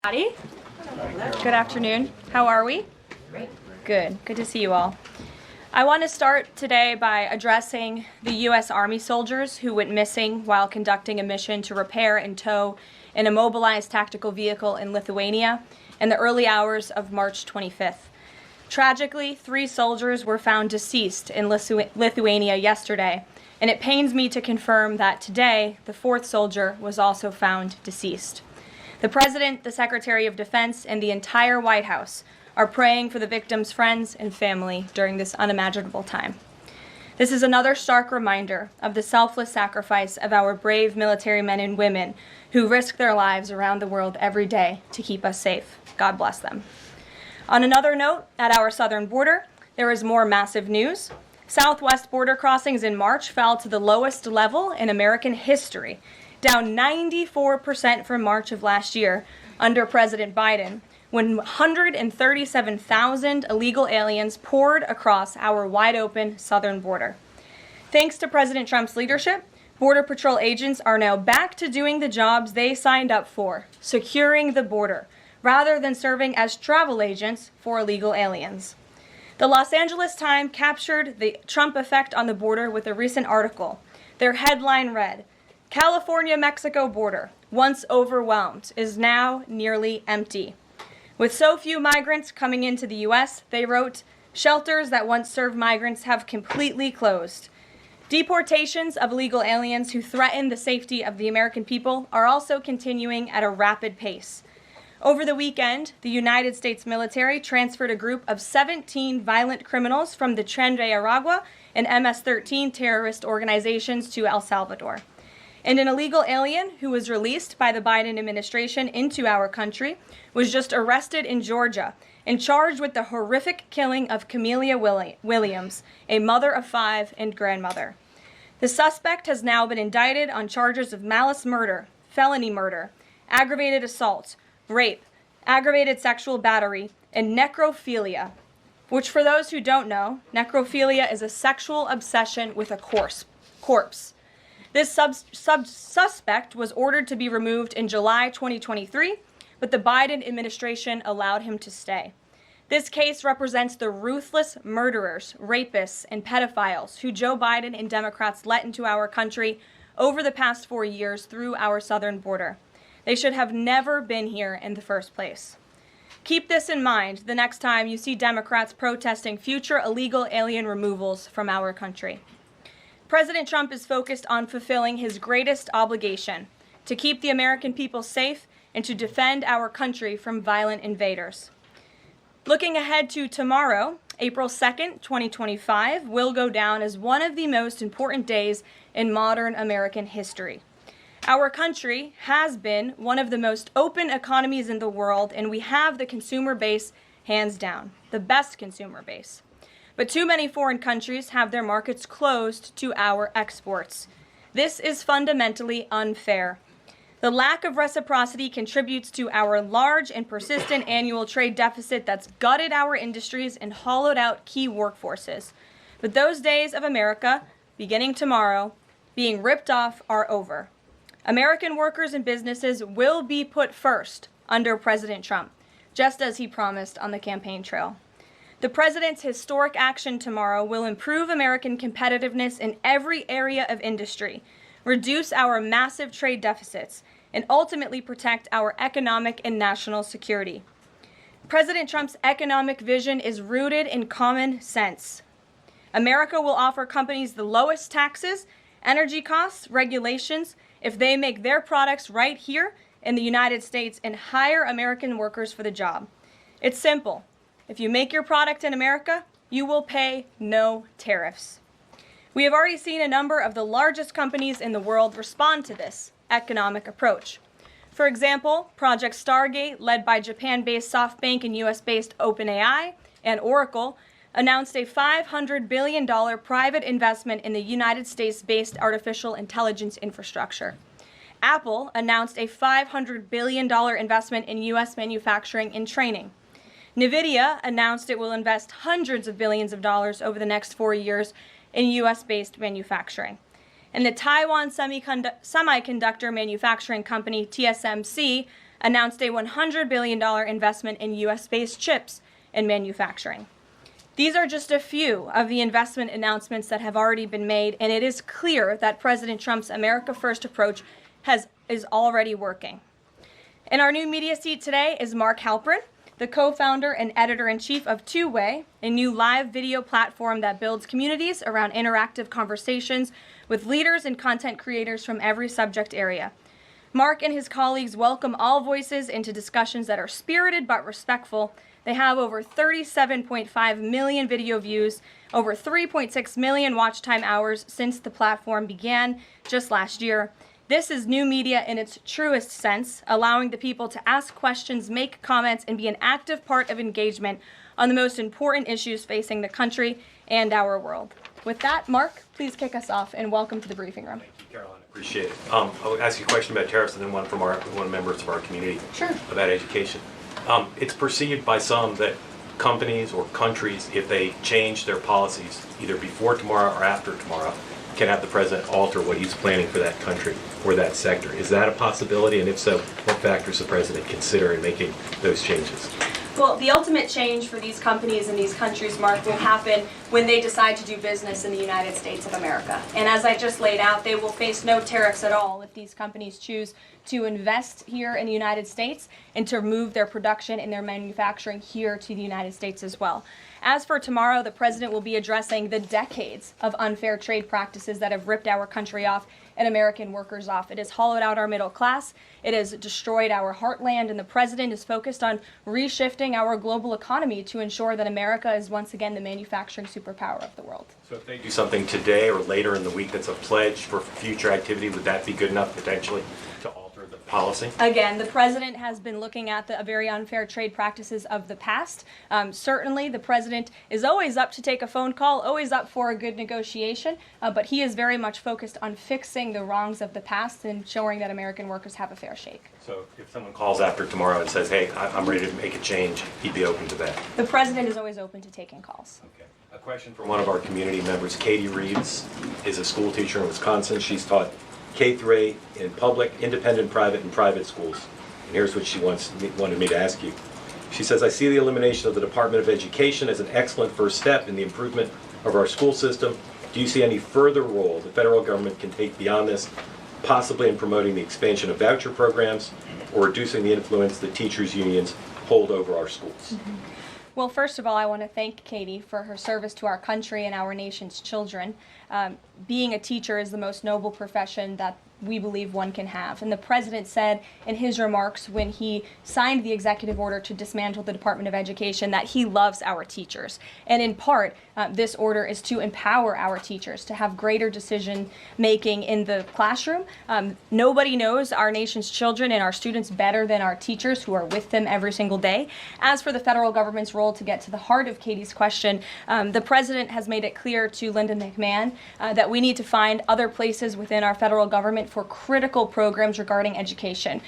Howdy. Good afternoon. How are we? Great. Good to see you all. I want to start today by addressing the U.S. Army soldiers who went missing while conducting a mission to repair and tow an immobilized tactical vehicle in Lithuania in the early hours of March 25th. Tragically, 3 soldiers were found deceased in Lithuania yesterday, and it pains me to confirm that today the 4th soldier was also found deceased. The President, the Secretary of Defense, and the entire White House are praying for the victims' friends and family during this unimaginable time. This is another stark reminder of the selfless sacrifice of our brave military men and women who risk their lives around the world every day to keep us safe. God bless them. On another note, at our southern border, there is more massive news. Southwest border crossings in March fell to the lowest level in American history, down 94% from March of last year under President Biden, when 137,000 illegal aliens poured across our wide-open southern border. Thanks to President Trump's leadership, Border Patrol agents are now back to doing the jobs they signed up for, securing the border, rather than serving as travel agents for illegal aliens. The Los Angeles Times captured the Trump effect on the border with a recent article. Their headline read, "California-Mexico border, once overwhelmed, is now nearly empty." With so few migrants coming into the U.S., they wrote, "Shelters that once served migrants have completely closed." Deportations of illegal aliens who threaten the safety of the American people are also continuing at a rapid pace. Over the weekend, the United States military transferred a group of 17 violent criminals from the Tren de Aragua and MS-13 terrorist organizations to El Salvador. And an illegal alien who was released by the Biden administration into our country was just arrested in Georgia and charged with the horrific killing of Camelia Williams, a mother of 5 and grandmother. The suspect has now been indicted on charges of malice murder, felony murder, aggravated assault, rape, aggravated sexual battery, and necrophilia, which, for those who don't know, necrophilia is a sexual obsession with a corpse. This suspect was ordered to be removed in July 2023, but the Biden administration allowed him to stay. This case represents the ruthless murderers, rapists, and pedophiles who Joe Biden and Democrats let into our country over the past 4 years through our southern border. They should have never been here in the first place. Keep this in mind the next time you see Democrats protesting future illegal alien removals from our country. President Trump is focused on fulfilling his greatest obligation, to keep the American people safe and to defend our country from violent invaders. Looking ahead to tomorrow, April 2nd, 2025, will go down as one of the most important days in modern American history. Our country has been one of the most open economies in the world, and we have the consumer base hands down, the best consumer base. But too many foreign countries have their markets closed to our exports. This is fundamentally unfair. The lack of reciprocity contributes to our large and persistent annual trade deficit that's gutted our industries and hollowed out key workforces. But those days of America, beginning tomorrow, being ripped off are over. American workers and businesses will be put first under President Trump, just as he promised on the campaign trail. The president's historic action tomorrow will improve American competitiveness in every area of industry, reduce our massive trade deficits, and ultimately protect our economic and national security. President Trump's economic vision is rooted in common sense. America will offer companies the lowest taxes, energy costs, regulations, if they make their products right here in the United States and hire American workers for the job. It's simple. If you make your product in America, you will pay no tariffs. We have already seen a number of the largest companies in the world respond to this economic approach. For example, Project Stargate, led by Japan-based SoftBank and US-based OpenAI, and Oracle, announced a $500 billion private investment in the United States-based artificial intelligence infrastructure. Apple announced a $500 billion investment in US manufacturing and training. NVIDIA announced it will invest hundreds of billions of dollars over the next 4 years in US-based manufacturing. And the Taiwan semiconductor manufacturing company TSMC announced a $100 billion investment in U.S.-based chips and manufacturing. These are just a few of the investment announcements that have already been made, and it is clear that President Trump's America First approach is already working. In our new media seat today is Mark Halperin, the co-founder and editor-in-chief of Two Way, a new live video platform that builds communities around interactive conversations with leaders and content creators from every subject area. Mark and his colleagues welcome all voices into discussions that are spirited but respectful. They have over 37.5 million video views, over 3.6 million watch time hours since the platform began just last year. This is new media in its truest sense, allowing the people to ask questions, make comments, and be an active part of engagement on the most important issues facing the country and our world. With that, Mark, please kick us off and welcome to the briefing room. Thank you, Caroline. Appreciate it. I'll ask you a question about tariffs and then one from one members of our community. Sure. About education. It's perceived by some that companies or countries, if they change their policies either before tomorrow or after tomorrow, can have the president alter what he's planning for that country or that sector. Is that a possibility? And if so, what factors the president consider in making those changes? Well, the ultimate change for these companies and these countries, Mark, will happen when they decide to do business in the United States of America. And as I just laid out, they will face no tariffs at all if these companies choose to invest here in the United States and to move their production and their manufacturing here to the United States as well. As for tomorrow, the president will be addressing the decades of unfair trade practices that have ripped our country off and American workers off. It has hollowed out our middle class. It has destroyed our heartland, and the president is focused on reshifting our global economy to ensure that America is once again the manufacturing superpower of the world. So if they do something today or later in the week that's a pledge for future activity, would that be good enough potentially to alter the policy? Again, the president has been looking at the very unfair trade practices of the past. Certainly, the president is always up to take a phone call, always up for a good negotiation, but he is very much focused on fixing the wrongs of the past and ensuring that American workers have a fair shake. So if someone calls after tomorrow and says, hey, I'm ready to make a change, he'd be open to that? The president is always open to taking calls. Okay. A question from one of our community members. Katie Reeves is a school teacher in Wisconsin. She's taught K-8 in public, independent, private, and private schools. And here's what she wanted me to ask you. She says, I see the elimination of the Department of Education as an excellent first step in the improvement of our school system. Do you see any further role the federal government can take beyond this, possibly in promoting the expansion of voucher programs or reducing the influence that teachers' unions hold over our schools? Mm-hmm. Well, first of all, I want to thank Katie for her service to our country and our nation's children. Being a teacher is the most noble profession that we believe one can have. And the president said in his remarks when he signed the executive order to dismantle the Department of Education that he loves our teachers. And in part, this order is to empower our teachers to have greater decision making in the classroom. Nobody knows our nation's children and our students better than our teachers who are with them every single day. As for the federal government's role, to get to the heart of Katie's question, the president has made it clear to Linda McMahon that we need to find other places within our federal government for critical programs regarding education.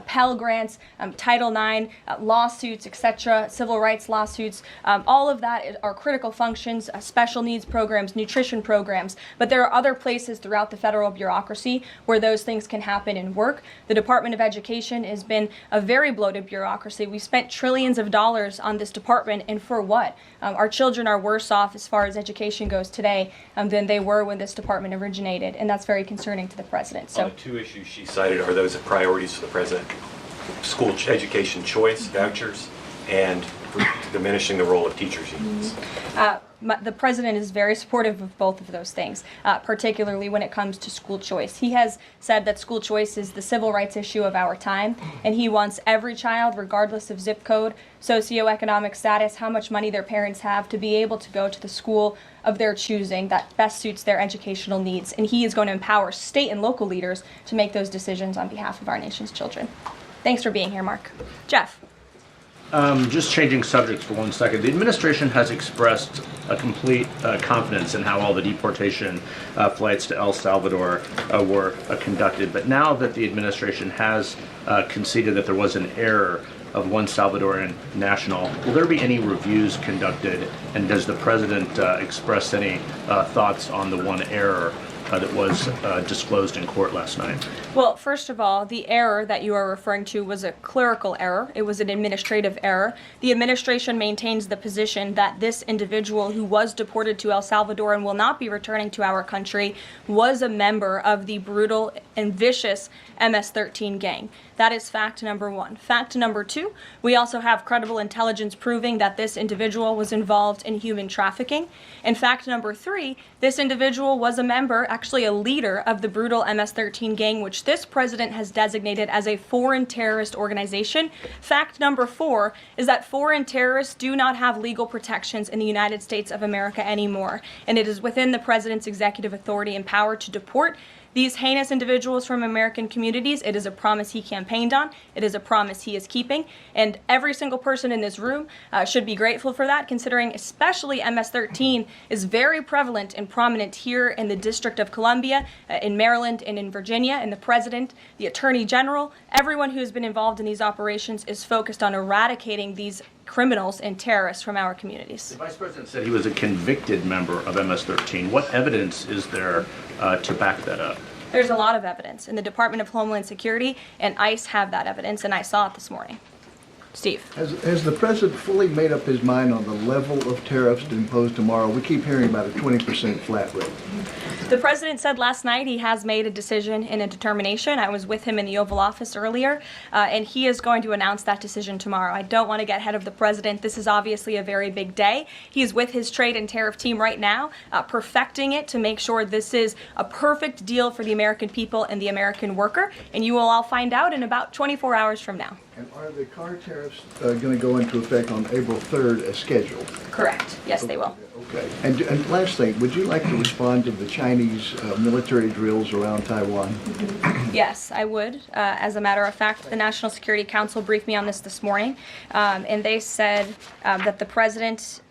Pell Grants, Title IX, lawsuits, etc., civil rights lawsuits, all of that are critical functions, special needs programs, nutrition programs, but there are other places throughout the federal bureaucracy where those things can happen and work. The Department of Education has been a very bloated bureaucracy. We spent trillions of dollars on this department, and for what? Our children are worse off as far as education goes today than they were when this department originated, and that's very concerning to the president. So, the two issues she cited, are those priorities for the president? School education choice, vouchers, and diminishing the role of teachers' unions. The president is very supportive of both of those things, particularly when it comes to school choice. He has said that school choice is the civil rights issue of our time, and he wants every child, regardless of zip code, socioeconomic status, how much money their parents have, to be able to go to the school of their choosing that best suits their educational needs. And he is going to empower state and local leaders to make those decisions on behalf of our nation's children. Thanks for being here, Mark. Jeff. Just changing subjects for 1 second. The administration has expressed a complete confidence in how all the deportation flights to El Salvador were conducted. But now that the administration has conceded that there was an error of one Salvadoran national, will there be any reviews conducted? And does the president express any thoughts on the one error that was disclosed in court last night? Well, first of all, the error that you are referring to was a clerical error. It was an administrative error. The administration maintains the position that this individual who was deported to El Salvador and will not be returning to our country was a member of the brutal and vicious MS-13 gang. That is fact number one. Fact number two, we also have credible intelligence proving that this individual was involved in human trafficking. And fact number three, this individual was a member, actually a leader of the brutal MS-13 gang, which this president has designated as a foreign terrorist organization. Fact number four is that foreign terrorists do not have legal protections in the United States of America anymore. And it is within the president's executive authority and power to deport these heinous individuals from American communities. It is a promise he campaigned on. It is a promise he is keeping. And every single person in this room should be grateful for that, considering especially MS-13 is very prevalent and prominent here in the District of Columbia, in Maryland, and in Virginia. And the president, the attorney general, everyone who has been involved in these operations is focused on eradicating these criminals and terrorists from our communities. The vice president said he was a convicted member of MS-13. What evidence is there to back that up? There's a lot of evidence, and the Department of Homeland Security and ICE have that evidence, and I saw it this morning. Steve. Has the president fully made up his mind on the level of tariffs to impose tomorrow? We keep hearing about a 20% flat rate. The president said last night he has made a decision and a determination. I was with him in the Oval Office earlier, and he is going to announce that decision tomorrow. I don't want to get ahead of the president. This is obviously a very big day. He is with his trade and tariff team right now, perfecting it to make sure this is a perfect deal for the American people and the American worker, and you will all find out in about 24 hours from now. And are the car tariffs going to go into effect on April 3rd as scheduled? Correct. Yes, they will. Okay. And last thing, would you like to respond to the Chinese military drills around Taiwan? Yes, I would. As a matter of fact, the National Security Council briefed me on this morning, and they said that the president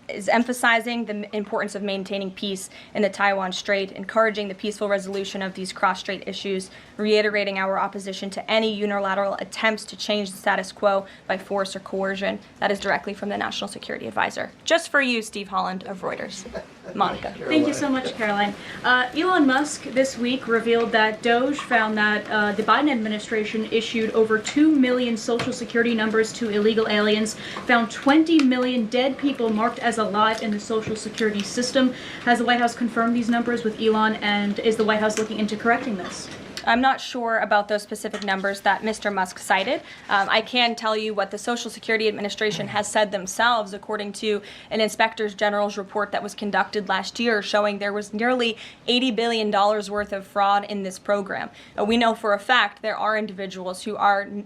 is emphasizing the importance of maintaining peace in the Taiwan Strait, encouraging the peaceful resolution of these cross-strait issues, reiterating our opposition to any unilateral attempts to change the status quo by force or coercion. That is directly from the National Security Advisor. Just for you, Steve Holland of Reuters. Monica. Thank you so much, Caroline. Elon Musk this week revealed that Doge found that the Biden administration issued over 2 million Social Security numbers to illegal aliens, found 20 million dead people marked as alive in the Social Security system. Has the White House confirmed these numbers with Elon, and is the White House looking into correcting this? I'm not sure about those specific numbers that Mr. Musk cited. I can tell you what the Social Security Administration has said themselves, according to an Inspector General's report that was conducted last year, showing there was nearly $80 billion worth of fraud in this program. We know for a fact there are individuals who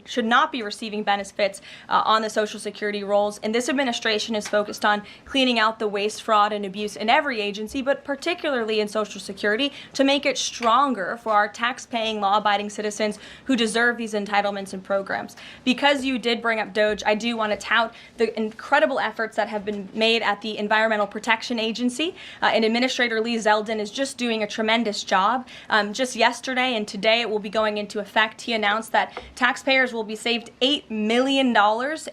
should not be receiving benefits on the Social Security rolls, and this administration is focused on cleaning out the waste, fraud, and abuse in every agency, but particularly in Social Security, to make it stronger for our tax-paying, law-abiding citizens who deserve these entitlements and programs. Because you did bring up Doge, I do want to tout the incredible efforts that have been made at the Environmental Protection Agency, and Administrator Lee Zeldin is just doing a tremendous job. Just yesterday and today it will be going into effect. He announced that taxpayers will be saved $8 million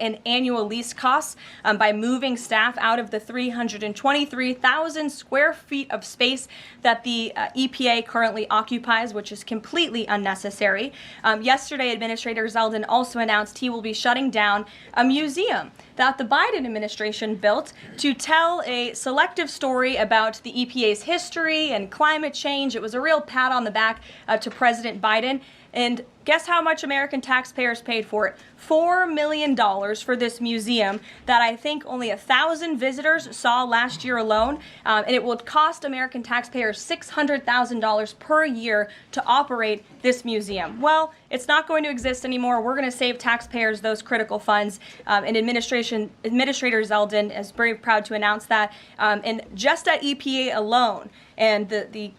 in annual lease costs by moving staff out of the 323,000 square feet of space that the EPA currently occupies, which is completely unnecessary. Yesterday, Administrator Zeldin also announced he will be shutting down a museum that the Biden administration built to tell a selective story about the EPA's history and climate change. It was a real pat on the back to President Biden. And guess how much American taxpayers paid for it? $4 million for this museum that I think only 1,000 visitors saw last year alone. And it will cost American taxpayers $600,000 per year to operate this museum. Well, it's not going to exist anymore. We're going to save taxpayers those critical funds. And Administrator Zeldin is very proud to announce that. And just at EPA alone, and the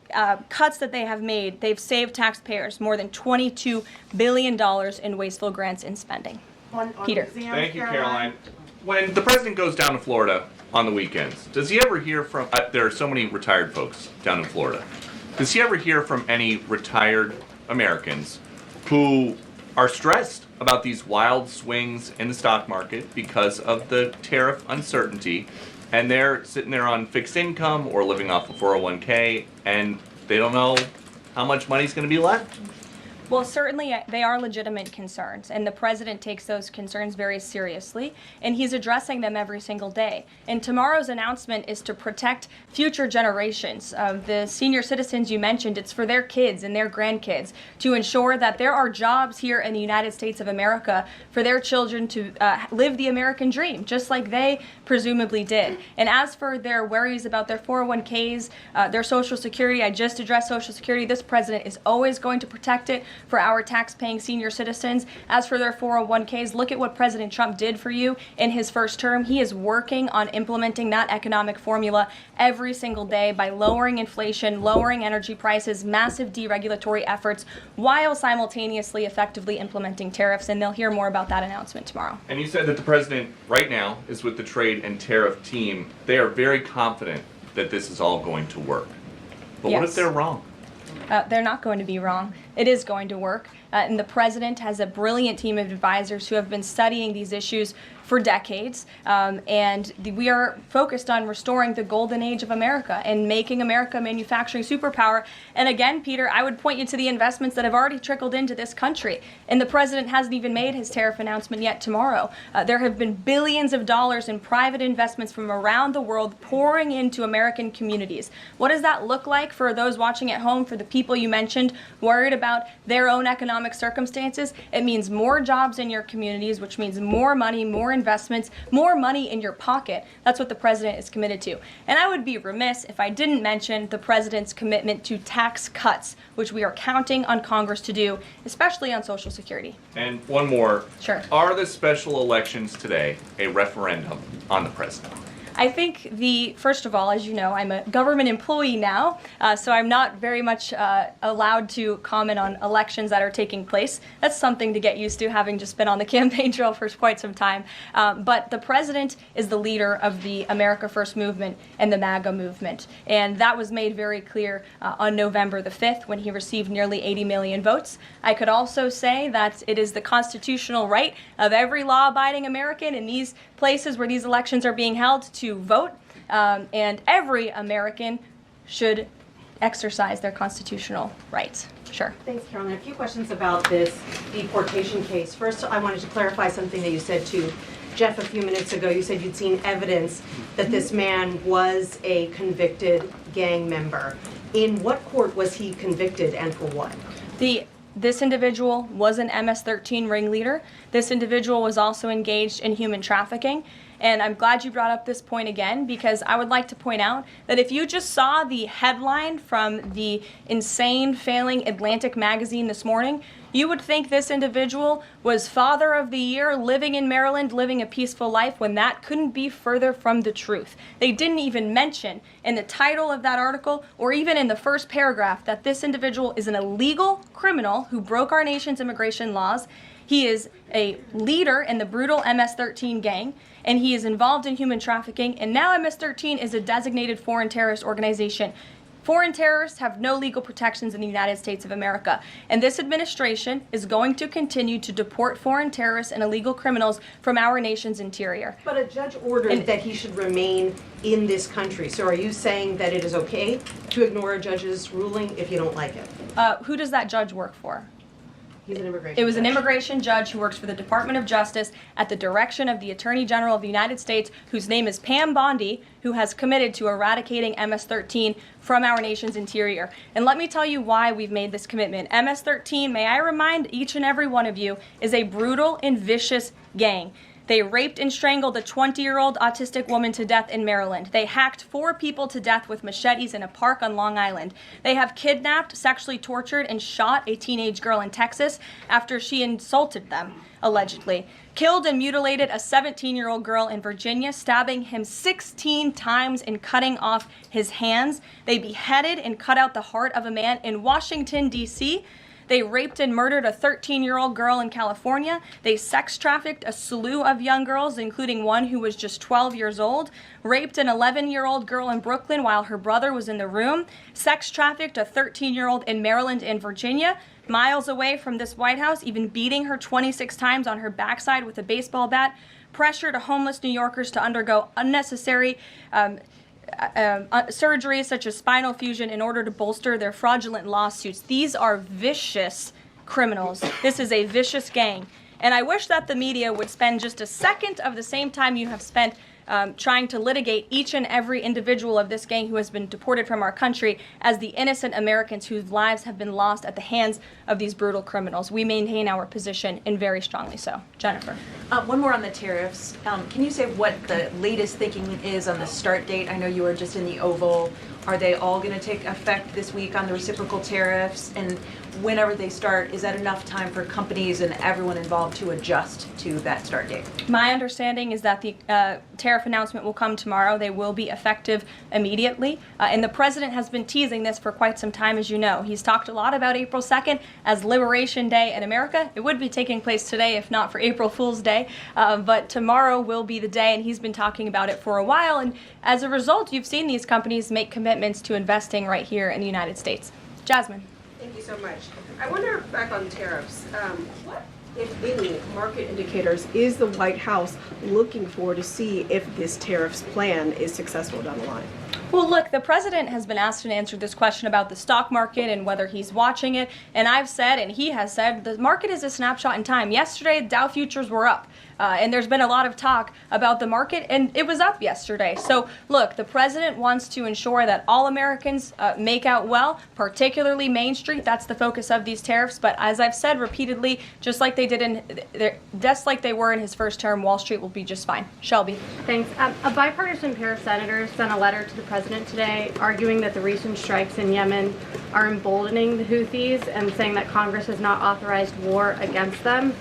cuts that they have made, they've saved taxpayers more than $22 billion in wasteful grants and spending. Peter. Thank you, Caroline. When the president goes down to Florida on the weekends, does he ever hear from, there are so many retired folks down in Florida, does he ever hear from any retired Americans who are stressed about these wild swings in the stock market because of the tariff uncertainty, and they're sitting there on fixed income or living off a 401k, and They don't know how much money's going to be left. Well, certainly they are legitimate concerns, and the president takes those concerns very seriously, and he's addressing them every single day. And tomorrow's announcement is to protect future generations. The senior citizens you mentioned, it's for their kids and their grandkids to ensure that there are jobs here in the United States of America for their children to live the American dream, just like they presumably did. And as for their worries about their 401ks, their Social Security, I just addressed Social Security. This president is always going to protect it for our tax-paying senior citizens. As for their 401ks, look at what President Trump did for you in his first term. He is working on implementing that economic formula every single day by lowering inflation, lowering energy prices, massive deregulatory efforts, while simultaneously effectively implementing tariffs. And they'll hear more about that announcement tomorrow. And you said that the president right now is with the trade and tariff team. They are very confident that this is all going to work. But what Yes. if they're wrong? They're not going to be wrong. It is going to work. And the president has a brilliant team of advisors who have been studying these issues for decades. We are focused on restoring the golden age of America and making America a manufacturing superpower. And again, Peter, I would point you to the investments that have already trickled into this country. And the president hasn't even made his tariff announcement yet tomorrow. There have been billions of dollars in private investments from around the world pouring into American communities. What does that look like for those watching at home, for the people you mentioned worried about their own economic circumstances? It means more jobs in your communities, which means more money, more investments, more money in your pocket. That's what the president is committed to. And I would be remiss if I didn't mention the president's commitment to tax cuts, which we are counting on Congress to do, especially on Social Security. And one more. Sure. Are the special elections today a referendum on the president? I think first of all, as you know, I'm a government employee now, so I'm not very much allowed to comment on elections that are taking place. That's something to get used to, having just been on the campaign trail for quite some time. But the president is the leader of the America First movement and the MAGA movement. And that was made very clear on November the 5th when he received nearly 80 million votes. I could also say that it is the constitutional right of every law-abiding American in these places where these elections are being held to vote, and every American should exercise their constitutional rights. Sure. Thanks, Carolyn. A few questions about this deportation case. First, I wanted to clarify something that you said to Jeff a few minutes ago. You said you'd seen evidence that this man was a convicted gang member. In what court was he convicted and for what? This individual was an MS-13 ringleader. This individual was also engaged in human trafficking. And I'm glad you brought up this point again, because I would like to point out that if you just saw the headline from the insane, failing Atlantic magazine this morning, you would think this individual was Father of the Year, living in Maryland, living a peaceful life, when that couldn't be further from the truth. They didn't even mention in the title of that article, or even in the first paragraph, that this individual is an illegal criminal who broke our nation's immigration laws. He is a leader in the brutal MS-13 gang, and he is involved in human trafficking, and now MS-13 is a designated foreign terrorist organization. Foreign terrorists have no legal protections in the United States of America, and this administration is going to continue to deport foreign terrorists and illegal criminals from our nation's interior. But a judge ordered that he should remain in this country. So are you saying that it is okay to ignore a judge's ruling if you don't like it? Who does that judge work for? He's an immigration It was an judge. immigration judge who works for the Department of Justice at the direction of the Attorney General of the United States, whose name is Pam Bondi, who has committed to eradicating MS-13 from our nation's interior. And let me tell you why we've made this commitment. MS-13, may I remind each and every one of you, is a brutal and vicious gang. They raped and strangled a 20-year-old autistic woman to death in Maryland. They hacked 4 people to death with machetes in a park on Long Island. They have kidnapped, sexually tortured, and shot a teenage girl in Texas after she insulted them, allegedly. Killed and mutilated a 17-year-old girl in Virginia, stabbing him 16 times and cutting off his hands. They beheaded and cut out the heart of a man in Washington, D.C., They raped and murdered a 13-year-old girl in California. They sex trafficked a slew of young girls, including one who was just 12 years old. Raped an 11-year-old girl in Brooklyn while her brother was in the room. Sex trafficked a 13-year-old in Maryland and Virginia. Miles away from this White House, even beating her 26 times on her backside with a baseball bat. Pressured homeless New Yorkers to undergo unnecessary surgeries such as spinal fusion in order to bolster their fraudulent lawsuits. These are vicious criminals. This is a vicious gang. And I wish that the media would spend just a second of the same time you have spent trying to litigate each and every individual of this gang who has been deported from our country as the innocent Americans whose lives have been lost at the hands of these brutal criminals. We maintain our position, and very strongly so. Jennifer. One more on the tariffs. Can you say what the latest thinking is on the start date? I know you were just in the Oval. Are they all going to take effect this week on the reciprocal tariffs? And whenever they start, is that enough time for companies and everyone involved to adjust to that start date? My understanding is that the tariff announcement will come tomorrow. They will be effective immediately. And the president has been teasing this for quite some time, as you know. He's talked a lot about April 2nd as Liberation Day in America. It would be taking place today if not for April Fool's Day. But tomorrow will be the day, and he's been talking about it for a while. And as a result, you've seen these companies make commitments to investing right here in the United States. Jasmine. Thank you so much. I wonder, back on tariffs, what, if any, market indicators is the White House looking for to see if this tariffs plan is successful down the line? Well, look, the president has been asked and answered this question about the stock market and whether he's watching it. And I've said, and he has said, the market is a snapshot in time. Yesterday, Dow futures were up. And there's been a lot of talk about the market, and it was up yesterday. So, look, the president wants to ensure that all Americans make out well, particularly Main Street. That's the focus of these tariffs. But as I've said repeatedly, just like they were in his first term, Wall Street will be just fine. Shelby. Thanks. A bipartisan pair of senators sent a letter to the president today arguing that the recent strikes in Yemen are emboldening the Houthis and saying that Congress has not authorized war against them.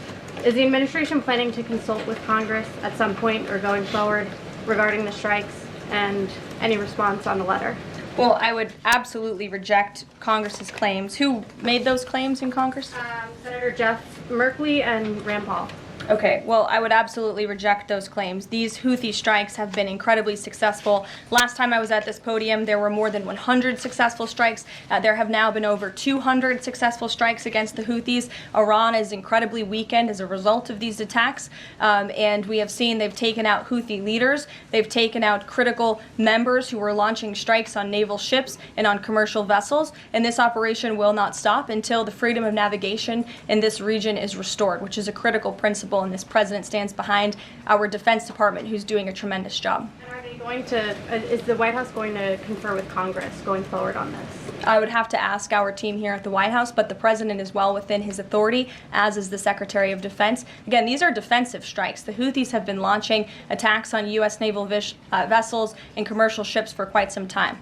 Is the administration planning to consult with Congress at some point or going forward regarding the strikes, and any response on the letter? Well, I would absolutely reject Congress's claims. Who made those claims in Congress? Senator Jeff Merkley and Rand Paul. Okay, well, I would absolutely reject those claims. These Houthi strikes have been incredibly successful. Last time I was at this podium, there were more than 100 successful strikes. There have now been over 200 successful strikes against the Houthis. Iran is incredibly weakened as a result of these attacks, and we have seen they've taken out Houthi leaders. They've taken out critical members who were launching strikes on naval ships and on commercial vessels, and this operation will not stop until the freedom of navigation in this region is restored, which is a critical principle. And this president stands behind our Defense Department, who's doing a tremendous job. And are they going to, is the White House going to confer with Congress going forward on this? I would have to ask our team here at the White House, but the president is well within his authority, as is the Secretary of Defense. Again, these are defensive strikes. The Houthis have been launching attacks on U.S. naval vessels and commercial ships for quite some time.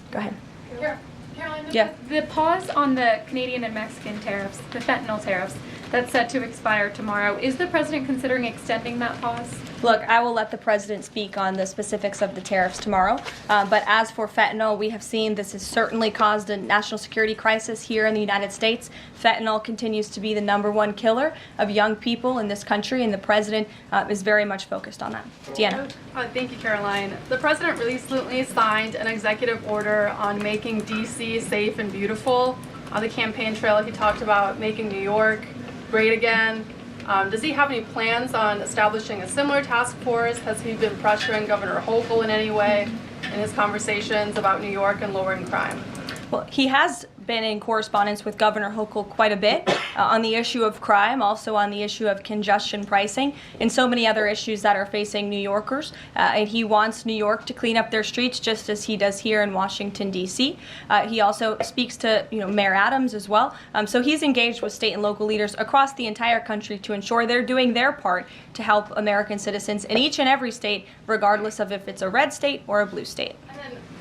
Go ahead. Caroline, Yeah. the pause on the Canadian and Mexican tariffs, the fentanyl tariffs, that's set to expire tomorrow. Is the president considering extending that pause? Look, I will let the president speak on the specifics of the tariffs tomorrow. But as for fentanyl, we have seen this has certainly caused a national security crisis here in the United States. Fentanyl continues to be the #1 killer of young people in this country, and the president is very much focused on that. Deanna. Thank you, Caroline. The president recently signed an executive order on making D.C. safe and beautiful. On the campaign trail, he talked about making New York great again. Does he have any plans on establishing a similar task force? Has he been pressuring Governor Hochul in any way in his conversations about New York and lowering crime? Well, he has been in correspondence with Governor Hochul quite a bit on the issue of crime, also on the issue of congestion pricing, and so many other issues that are facing New Yorkers. And he wants New York to clean up their streets just as he does here in Washington, D.C. He also speaks to Mayor Adams as well. So he's engaged with state and local leaders across the entire country to ensure they're doing their part to help American citizens in each and every state, regardless of if it's a red state or a blue state.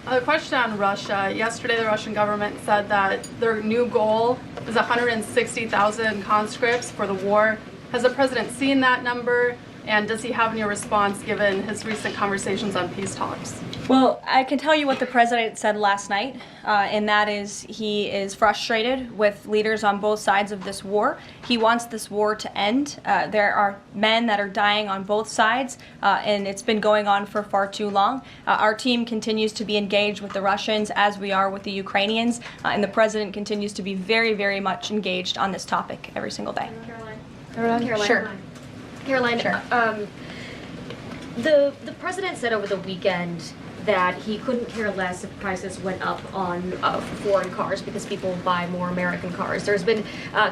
A question on Russia. Yesterday, the Russian government said that their new goal is 160,000 conscripts for the war. Has the president seen that number? And does he have any response given his recent conversations on peace talks? Well, I can tell you what the president said last night, and that is he is frustrated with leaders on both sides of this war. He wants this war to end. There are men that are dying on both sides, and it's been going on for far too long. Our team continues to be engaged with the Russians as we are with the Ukrainians, and the president continues to be very, very much engaged on this topic every single day. Caroline. Sure. Caroline, Sure. The president said over the weekend that he couldn't care less if prices went up on foreign cars because people buy more American cars. There's been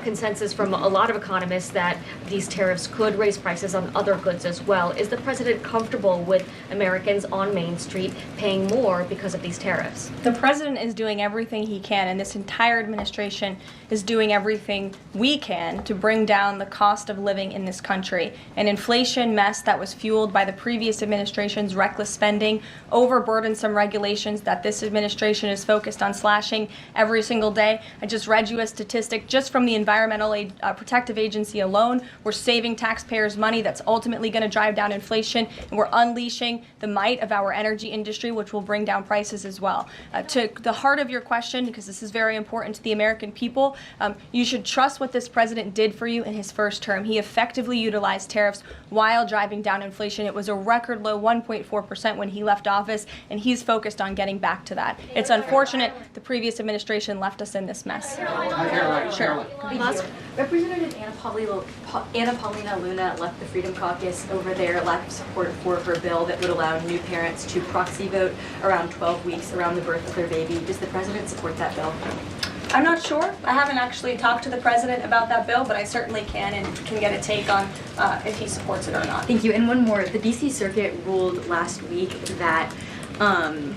consensus from a lot of economists that these tariffs could raise prices on other goods as well. Is the president comfortable with Americans on Main Street paying more because of these tariffs? The president is doing everything he can, and this entire administration is doing everything we can to bring down the cost of living in this country. An inflation mess that was fueled by the previous administration's reckless spending, overburdensome regulations that this administration is focused on slashing every single day. I just read you a statistic just from the Environmental Protective Agency alone. We're saving taxpayers money that's ultimately going to drive down inflation, and we're unleashing the might of our energy industry, which will bring down prices as well. To the heart of your question, because this is very important to the American people, you should trust what this president did for you in his first term. He effectively utilized tariffs while driving down inflation. It was a record low 1.4% when he left office, and he's focused on getting back to that. It's unfortunate the previous administration left us in this mess. Sure. Musk, Representative Anna Paulina Luna left the Freedom Caucus over their lack of support for her bill that would allow new parents to proxy vote around 12 weeks around the birth of their baby. Does the president support that bill? I'm not sure. I haven't actually talked to the president about that bill, but I certainly can and can get a take on if he supports it or not. Thank you. And one more. The D.C. Circuit ruled last week that the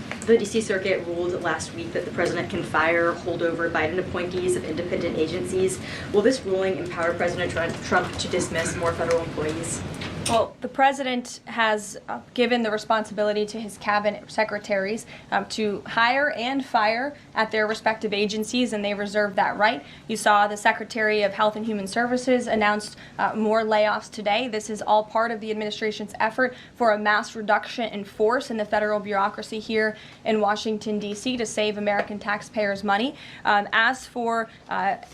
president can fire holdover Biden appointees of independent agencies. Will this ruling empower President Trump to dismiss more federal employees? Well, the president has given the responsibility to his cabinet secretaries to hire and fire at their respective agencies, and they reserve that right. You saw the Secretary of Health and Human Services announced more layoffs today. This is all part of the administration's effort for a mass reduction in force in the federal bureaucracy here in Washington, D.C. to save American taxpayers money. As for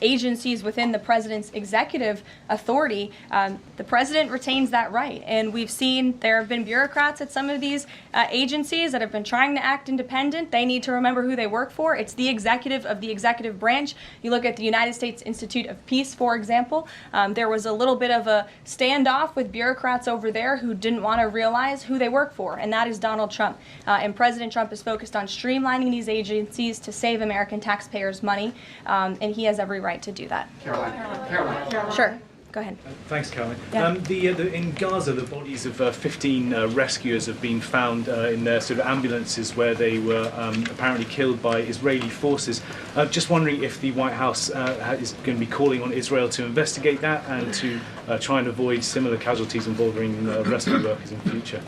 agencies within the president's executive authority, the president retains that right. And we've seen there have been bureaucrats at some of these agencies that have been trying to act independent. They need to remember who they work for. It's the executive of the executive branch. You look at the United States Institute of Peace, for example. There was a little bit of a standoff with bureaucrats over there who didn't want to realize who they work for, and that is Donald Trump. And President Trump is focused on streamlining these agencies to save American taxpayers money, and he has every right to do that. Caroline. Sure. Go ahead. Thanks, Caroline. Yeah. In Gaza, the bodies of 15 rescuers have been found in their sort of ambulances where they were apparently killed by Israeli forces. Just wondering if the White House is going to be calling on Israel to investigate that and to try and avoid similar casualties involving rescue workers in the future.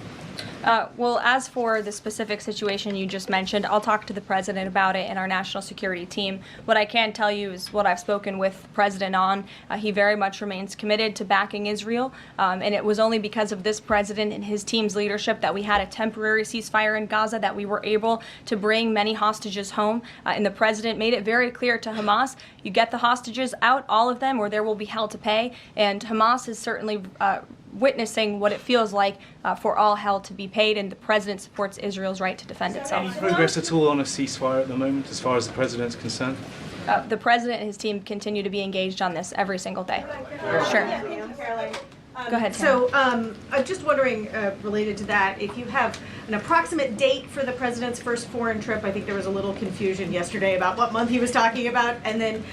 Well, as for the specific situation you just mentioned, I'll talk to the president about it and our national security team. What I can tell you is what I've spoken with the president on. He very much remains committed to backing Israel, and it was only because of this president and his team's leadership that we had a temporary ceasefire in Gaza, that we were able to bring many hostages home. And the president made it very clear to Hamas, you get the hostages out, all of them, or there will be hell to pay. And Hamas is certainly witnessing what it feels like for all hell to be paid, and the president supports Israel's right to defend itself. Any progress at all on a ceasefire at the moment, as far as the president's concerned? The president and his team continue to be engaged on this every single day. Sure. Go ahead, So I'm just wondering, related to that, if you have an approximate date for the president's first foreign trip. I think there was a little confusion yesterday about what month he was talking about. And then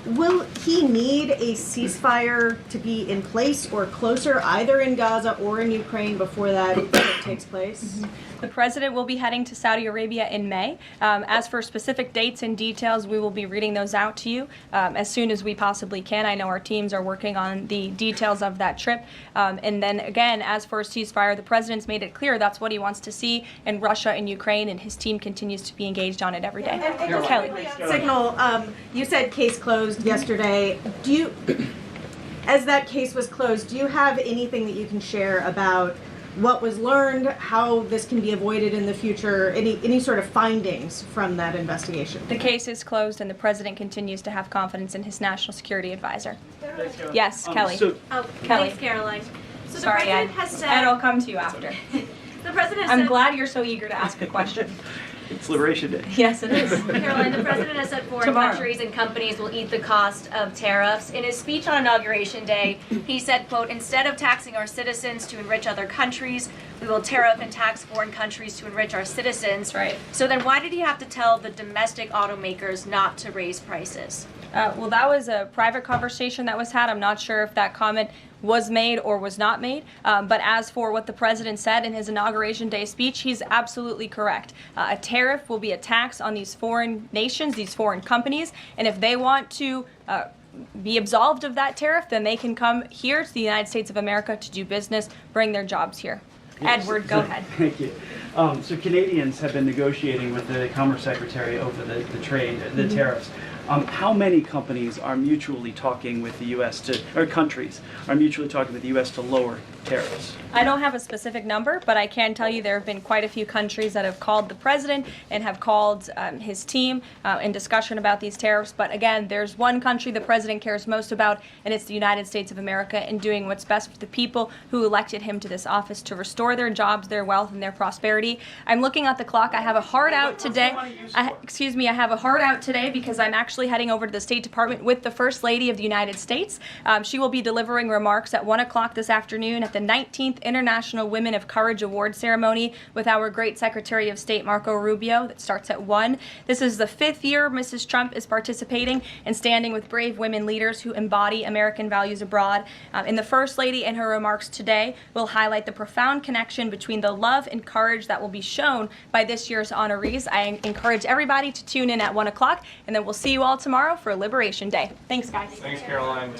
will he need a ceasefire to be in place or closer, either in Gaza or in Ukraine, before that takes place? Mm-hmm. The president will be heading to Saudi Arabia in May. As for specific dates and details, we will be reading those out to you as soon as we possibly can. I know our teams are working on the details of that trip. And then again, as for a ceasefire, the president's made it clear that's what he wants to see in Russia and Ukraine, and his team continues to be engaged on it every day. And Kelly. Signal, you said case closed yesterday. Do you, as that case was closed, do you have anything that you can share about what was learned, how this can be avoided in the future, any sort of findings from that investigation? The case is closed, and the president continues to have confidence in his national security advisor. Yes, Kelly. Kelly. Thanks, Caroline. So Sorry, the president Ed. has said... Ed, I'll come to you after. The president has I'm said... glad you're so eager to ask a question. It's Liberation Day. Yes, it is. Caroline, the president has said foreign Tomorrow. countries and companies will eat the cost of tariffs. In his speech on Inauguration Day, he said, quote, instead of taxing our citizens to enrich other countries, we will tariff and tax foreign countries to enrich our citizens. Right. So then why did he have to tell the domestic automakers not to raise prices? Well, that was a private conversation that was had. I'm not sure if that comment was made or was not made. But as for what the president said in his Inauguration Day speech, he's absolutely correct. A tariff will be a tax on these foreign nations, these foreign companies, and if they want to be absolved of that tariff, then they can come here to the United States of America to do business, bring their jobs here. Edward, go ahead. Thank you. So Canadians have been negotiating with the Commerce Secretary over the trade, the tariffs. How many companies are mutually talking with the U.S. or countries are mutually talking with the U.S. to lower tariffs? I don't have a specific number, but I can tell you there have been quite a few countries that have called the president and have called his team in discussion about these tariffs. But again, there's one country the president cares most about, and it's the United States of America, and doing what's best for the people who elected him to this office to restore their jobs, their wealth, and their prosperity. I'm looking at the clock. I have a hard out today. I have a hard out today because I'm actually heading over to the State Department with the First Lady of the United States. She will be delivering remarks at 1 o'clock this afternoon at the 19th International Women of Courage Award ceremony with our great Secretary of State Marco Rubio. That starts at 1. This is the 5th year Mrs. Trump is participating and standing with brave women leaders who embody American values abroad. And the First Lady in her remarks today will highlight the profound connection between the love and courage that will be shown by this year's honorees. I encourage everybody to tune in at 1 o'clock, and then we'll see you all tomorrow for Liberation Day. Thanks, guys. Thanks, Caroline.